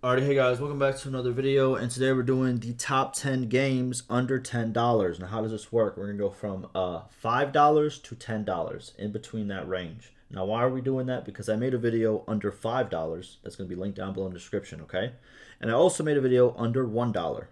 Alright, hey guys, welcome back to another video, and today we're doing the top 10 games under $10. Now, how does this work? We're going to go from $5 to $10, in between that range. Now, why are we doing that? Because I made a video under $5, that's going to be linked down below in the description, okay? And I also made a video under $1.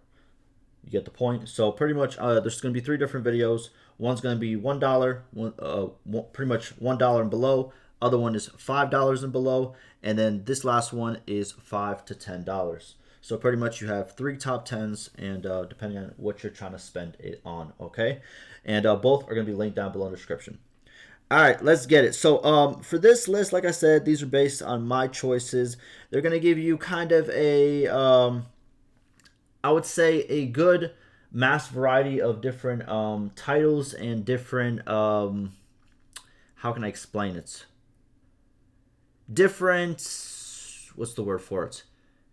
You get the point? So pretty much, there's going to be three different videos. One's going to be $1, pretty much $1 and below. Other one is $5 and below, and then this last one is $5 to $10. So pretty much you have three top tens, and depending on what you're trying to spend it on, okay? And both are going to be linked down below in the description. All right, let's get it. So for this list, like I said, these are based on my choices. They're going to give you kind of a I would say a good mass variety of different titles and different how can I explain it? Different, what's the word for it?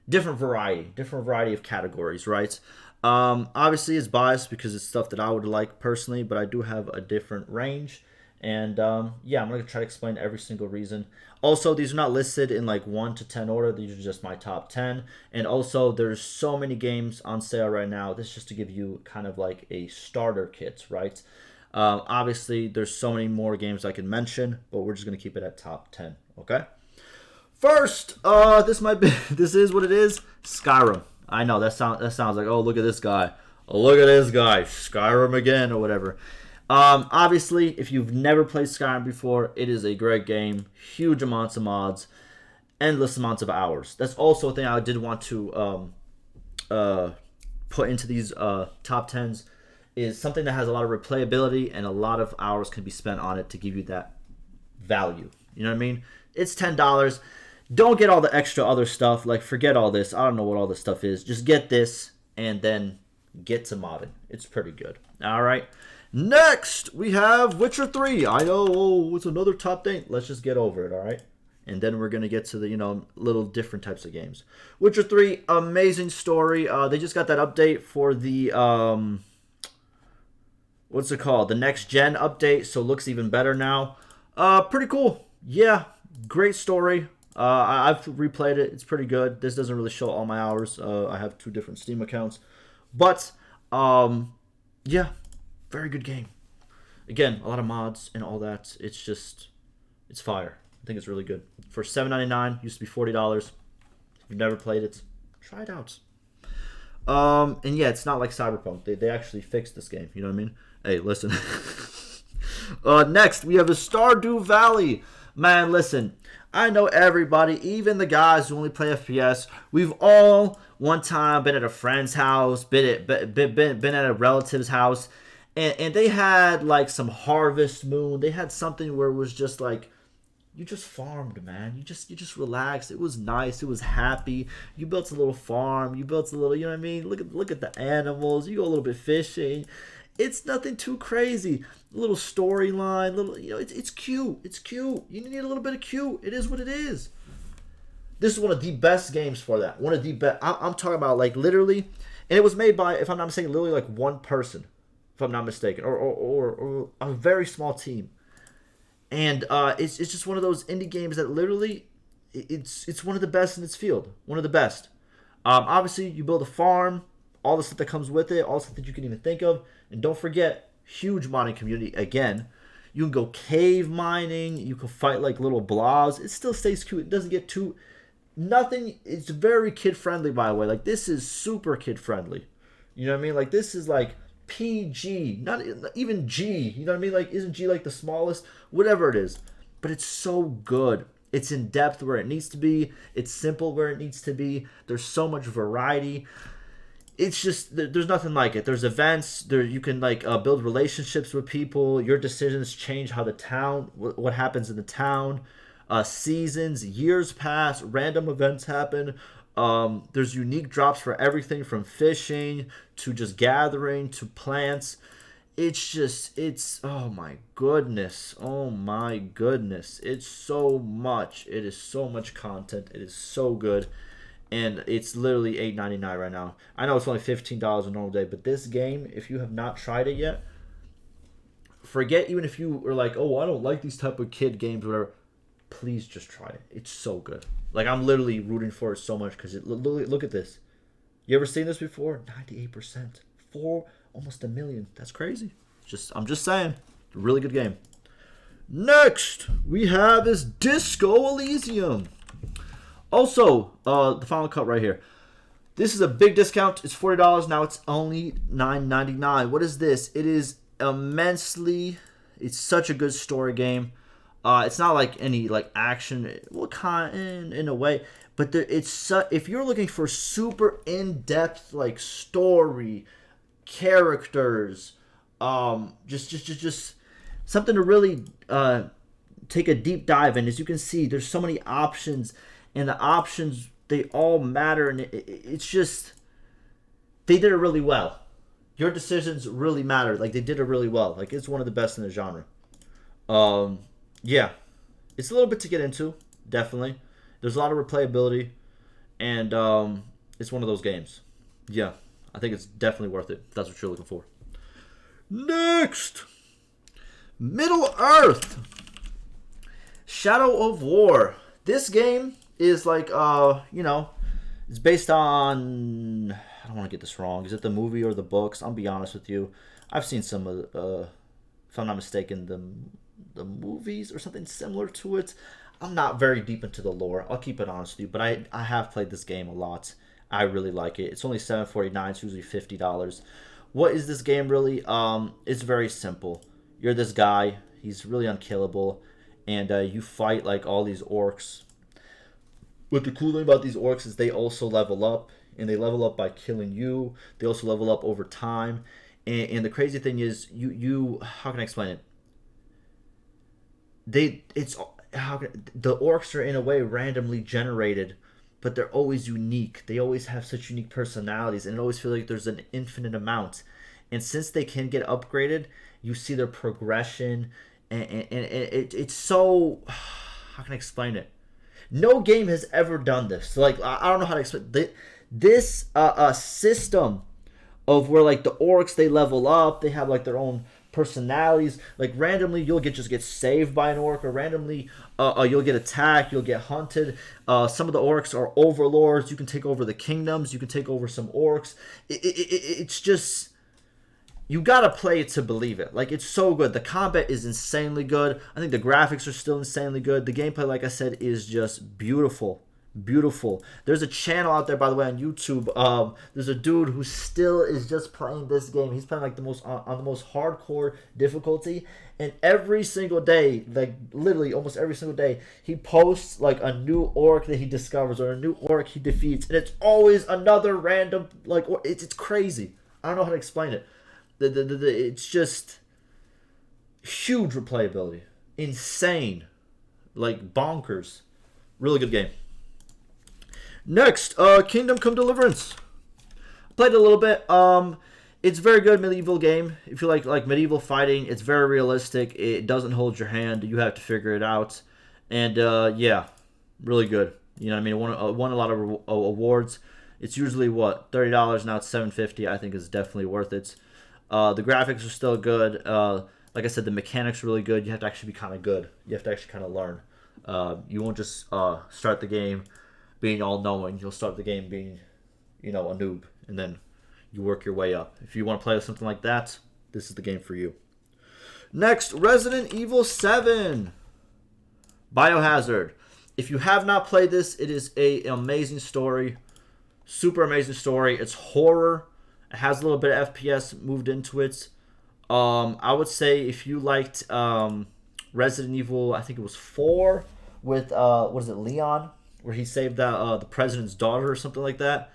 Different variety of categories, right? Obviously it's biased because it's stuff that I would like personally, but I do have a different range. And yeah, I'm going to try to explain every single reason. Also, these are not listed in like 1 to 10 order. These are just my top 10. And also, there's so many games on sale right now. This is just to give you kind of like a starter kit, right? Obviously, there's so many more games I can mention, but we're just going to keep it at top 10, okay? First, this is what it is, Skyrim. I know that sounds like, oh, look at this guy. Oh, look at this guy, Skyrim again or whatever. Obviously, if you've never played Skyrim before, it is a great game. Huge amounts of mods, endless amounts of hours. That's also a thing I did want to put into these top tens, is something that has a lot of replayability and a lot of hours can be spent on it to give you that value. You know what I mean? It's $10. Don't get all the extra other stuff. Like, forget all this. I don't know what all this stuff is. Just get this and then get to modding. It's pretty good. All right. Next, we have Witcher 3. I know, oh, it's another top thing. Let's just get over it, all right? And then we're going to get to the, little different types of games. Witcher 3, amazing story. They just got that update for the, what's it called? The next gen update, so it looks even better now. Pretty cool. Yeah, great story. I've replayed it. It's pretty good. This doesn't really show all my hours. I have 2 different Steam accounts. But, yeah, very good game. Again, a lot of mods and all that. It's fire. I think it's really good. For $7.99, used to be $40. If you've never played it, try it out. And yeah, it's not like Cyberpunk. They actually fixed this game. You know what I mean? Hey, listen. Next, we have a Stardew Valley. Man, listen. I know everybody, even the guys who only play FPS, we've all one time been at a friend's house, been at a relative's house, and they had like some Harvest Moon. They had something where it was just like, you just farmed, man. You just relaxed. It was nice. It was happy. You built a little farm. You built a little, you know what I mean? Look at the animals. You go a little bit fishing. It's nothing too crazy. A little storyline, it's cute. It's cute. You need a little bit of cute. It is what it is. This is one of the best games for that. One of the best. I'm talking about like literally, and it was made by, if I'm not mistaken, literally like one person, if I'm not mistaken, or a very small team. And it's just one of those indie games that literally, it's one of the best in its field. One of the best. Obviously, you build a farm, all the stuff that comes with it, all the stuff that you can even think of. And don't forget, huge mining community again. You can go cave mining. You can fight like little blobs. It still stays cute. It doesn't get too... Nothing... It's very kid-friendly, by the way. Like, this is super kid-friendly. You know what I mean? Like, this is like PG. Not even G. You know what I mean? Like, isn't G like the smallest? Whatever it is. But it's so good. It's in depth where it needs to be. It's simple where it needs to be. There's so much variety. It's just, there's nothing like it. There's events. You can like build relationships with people. Your decisions change how the town, what happens in the town. Seasons, years pass, random events happen. There's unique drops for everything from fishing to just gathering to plants. Oh my goodness. Oh my goodness. It's so much. It is so much content. It is so good. And it's literally $8.99 right now. I know it's only $15 a normal day, but this game, if you have not tried it yet, forget even if you were like, oh, I don't like these type of kid games, whatever. Please just try it. It's so good. Like I'm literally rooting for it so much because look at this. You ever seen this before? 98%, for almost a million. That's crazy. I'm just saying, really good game. Next we have is Disco Elysium. Also, the final cut right here. This is a big discount. It's $40 now. It's only $9.99. What is this? It is immensely. It's such a good story game. It's not like any like action, well, kind in a way, but if you're looking for super in-depth like story, characters, just something to really take a deep dive in. As you can see, there's so many options, and the options they all matter, and it's just they did it really well. Your decisions really matter. Like they did it really well. Like it's one of the best in the genre. Yeah, it's a little bit to get into. Definitely, there's a lot of replayability, and it's one of those games. Yeah, I think it's definitely worth it. If that's what you're looking for. Next, Middle Earth, Shadow of War. This game is like it's based on. I don't want to get this wrong. Is it the movie or the books? I'll be honest with you. I've seen some of, if I'm not mistaken, the movies or something similar to it. I'm not very deep into the lore. I'll keep it honest with you, but I have played this game a lot. I really like it. It's only $7.49. It's usually $50. What is this game really? It's very simple. You're this guy. He's really unkillable, and you fight like all these orcs. What the cool thing about these orcs is they also level up, and they level up by killing you. They also level up over time, and the crazy thing is, you how can I explain it? The orcs are in a way randomly generated, but they're always unique. They always have such unique personalities, and it always feels like there's an infinite amount. And since they can get upgraded, you see their progression, and it's so. How can I explain it? No game has ever done this. Like I don't know how to explain this system of where like the orcs they level up, they have like their own personalities. Like randomly you'll just get saved by an orc, or randomly you'll get attacked, you'll get hunted. Some of the orcs are overlords. You can take over the kingdoms. You can take over some orcs. It's just. You gotta play it to believe it. Like, it's so good. The combat is insanely good. I think the graphics are still insanely good. The gameplay, like I said, is just beautiful. Beautiful. There's a channel out there, by the way, on YouTube. There's a dude who still is just playing this game. He's playing like the most on the most hardcore difficulty, and every single day, like literally almost every single day, he posts like a new orc that he discovers or a new orc he defeats, and it's always another random like it's crazy. I don't know how to explain it. It's just huge replayability, insane, like bonkers. Really good game. Next, Kingdom Come Deliverance. Played a little bit. It's a very good medieval game. If you like medieval fighting, it's very realistic. It doesn't hold your hand. You have to figure it out. And yeah, really good. You know what I mean? It won a lot of awards. It's usually what, $30 now. It's $7.50. I think is definitely worth it. The graphics are still good. Like I said, the mechanics are really good. You have to actually be kind of good. You have to actually kind of learn. You won't just start the game being all-knowing. You'll start the game being, a noob, and then you work your way up. If you want to play something like that, this is the game for you. Next, Resident Evil 7. Biohazard. If you have not played this, it is an amazing story. Super amazing story. It's horror. It has a little bit of FPS moved into it. I would say if you liked Resident Evil, I think it was 4 with what is it, Leon, where he saved the president's daughter or something like that.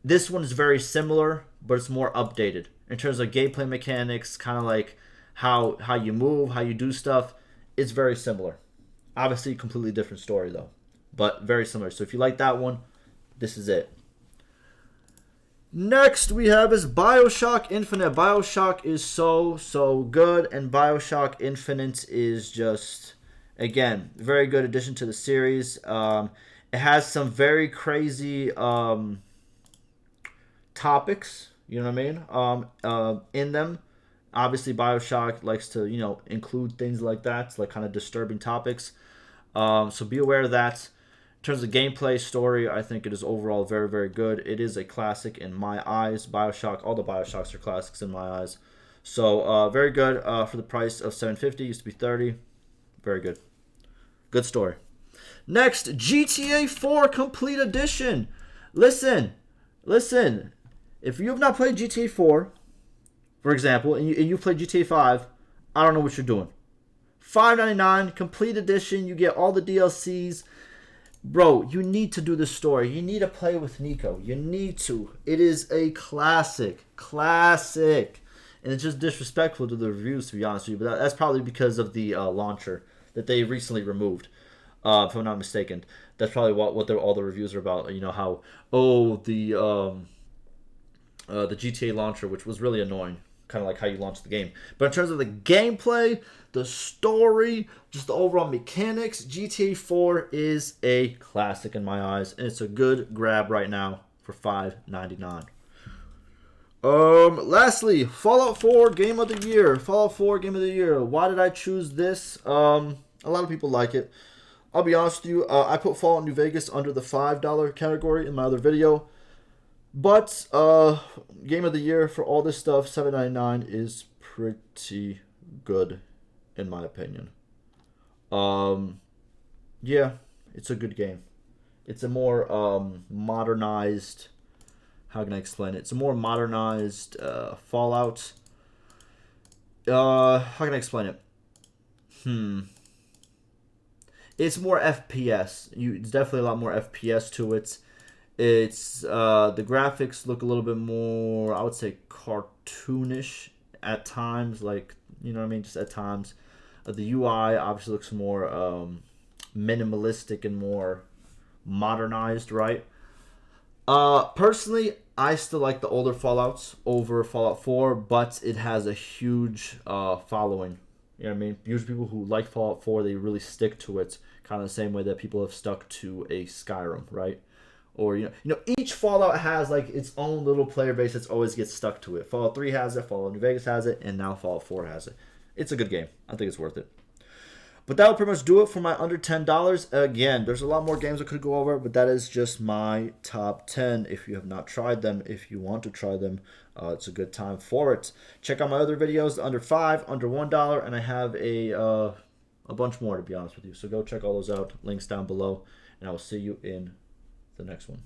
This one is very similar, but it's more updated in terms of gameplay mechanics, kind of like how you move, how you do stuff. It's very similar. Obviously, completely different story though, but very similar. So if you like that one, this is it. Next we have is BioShock Infinite. BioShock is so good, and BioShock Infinite is just, again, very good addition to the series. It has some very crazy topics, you know what I mean, in them. Obviously, BioShock likes to, include things like that, like kind of disturbing topics. So be aware of that. terms of gameplay, story, I think it is overall very, very good. It is a classic in my eyes. BioShock, all the BioShocks are classics in my eyes. So very good for the price of $7.50. Used to be $30. Very good. Good story. Next, GTA 4 Complete Edition. Listen. If you have not played GTA 4, for example, and you played GTA 5, I don't know what you're doing. $5.99 Complete Edition. You get all the DLCs. Bro, you need to do this story. You need to play with Nico. You need to. It is a classic. And it's just disrespectful to the reviews, to be honest with you. But that's probably because of the launcher that they recently removed, if I'm not mistaken. That's probably what all the reviews are about. You know how the GTA launcher, which was really annoying, kind of like how you launch the game. But in terms of the gameplay, the story, just the overall mechanics, GTA 4 is a classic in my eyes, and it's a good grab right now for $5.99. Lastly, Fallout 4 Game of the Year. Fallout 4 Game of the Year. Why did I choose this? A lot of people like it. I'll be honest with you, I put Fallout New Vegas under the $5 category in my other video. But Game of the Year for all this stuff, $7.99 is pretty good in my opinion. Yeah, it's a good game. It's a more modernized, how can I explain it? It's a more modernized Fallout. How can I explain it? It's more FPS. It's definitely a lot more FPS to it. It's the graphics look a little bit more, I would say, cartoonish at times. Like, you know what I mean? Just at times. The UI obviously looks more minimalistic and more modernized, right? Personally, I still like the older Fallouts over Fallout 4, but it has a huge following. You know what I mean? Usually people who like Fallout 4, they really stick to it, kind of the same way that people have stuck to a Skyrim, right? Or, you know, each Fallout has like its own little player base that's always gets stuck to it. Fallout 3 has it, Fallout New Vegas has it, and now Fallout 4 has it. It's a good game. I think it's worth it. But that would pretty much do it for my under $10. Again, there's a lot more games I could go over, but that is just my top 10. If you have not tried them, if you want to try them, it's a good time for it. Check out my other videos, under $5, under $1, and I have a bunch more, to be honest with you. So go check all those out. Links down below, and I will see you in the next one.